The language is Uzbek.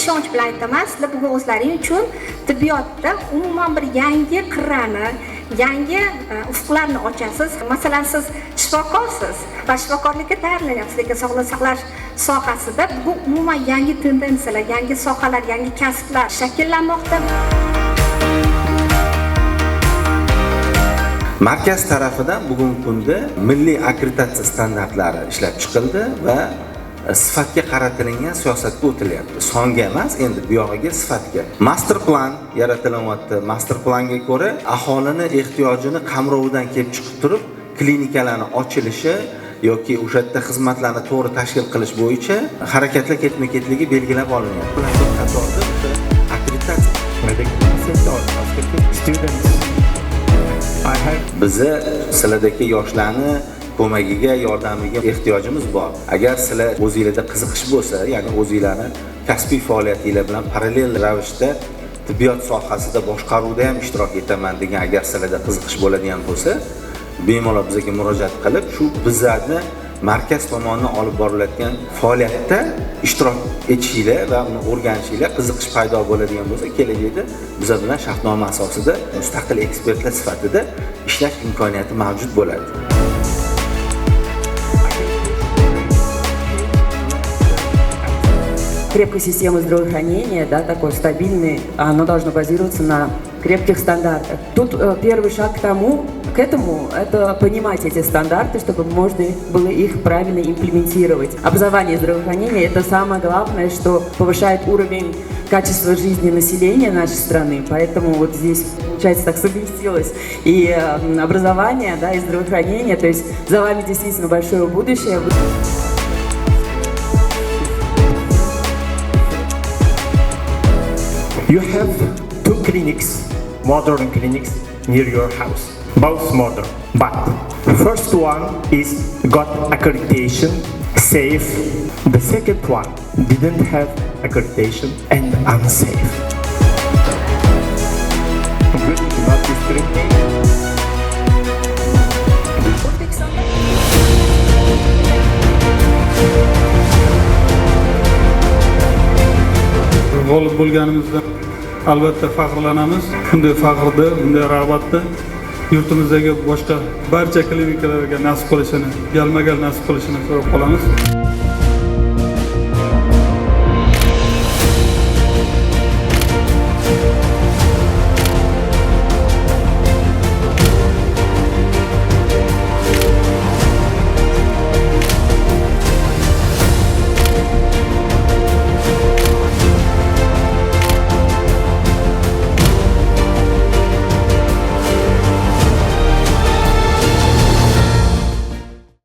ishonch bilan aytaman, sizlar bugun o'zlaring uchun tibbiyotda umuman bir yangi qirrani, yangi ufqlarni ochasiz. Masalan, siz shifokorsiz va shifokorlikka tayyorlanyapsiz, lekin sog'liqni saqlash sohasida bu umuman yangi tendensiyalar, yangi sohalar, yangi kasblar shakllanmoqda. Markaz tarafidan bugungi kunda milliy akkreditatsiya standartlari ishlab chiqildi va sifatga qaratilgan siyosatga o'tilyapti. Songa emas, endi bu yog'iga sifatga. Master plan yaratilyapti. Master planga ko'ra aholini ehtiyojini qamrovidan kelib chiqib turib, klinikalarning ochilishi yoki o'sha yerda xizmatlarni to'g'ri tashkil qilish bo'yicha harakatlar ketma-ketligi belgilab olinyapti. Bularning qatorida akkreditatsiya bizi sizlardagi yoshlarni ko'magiga, yordamiga ehtiyojimiz bor. Agar sizlar o'zingizda qiziqish bo'lsa, ya'ni o'zingizlarni kasbiy faoliyatinglar bilan parallel ravishda tibbiyot sohasida boshqaruvda ham ishtirok etaman degan agar sizlarda qiziqish bo'ladigan bo'lsa, bemalol bizga murojaat qilib, shu bizlarni markaz tomonidan olib borilayotgan faoliyatda ishtirok etishinglar va uni o'rganishinglar, qiziqish paydo bo'ladigan bo'lsa, kelajakda bizlar bilan shartnoma asosida mustaqil ekspertlar sifatida ishlash imkoniyati mavjud bo'ladi. Крепкой системы здравоохранения, да, такой стабильный, оно должно базироваться на крепких стандартах. Тут первый шаг к этому, это понимать эти стандарты, чтобы можно было их правильно имплементировать. Образование и здравоохранение – это самое главное, что повышает уровень качества жизни населения нашей страны. Поэтому вот здесь, получается, так совместилось и образование, да, и здравоохранение. То есть за вами действительно большое будущее. You have two clinics, modern clinics, near your house. Both modern, but first one is got accreditation, safe. The second one didn't have accreditation and unsafe. Good, not discriminate. G'olib bo'lganimizda albatta faxrlanamiz. Bunday faxrni, bunday rag'batni yurtimizdagi boshqa barcha klinikalarga nasib qilishini, galma-gal nasib qilishini so'rab qolamiz.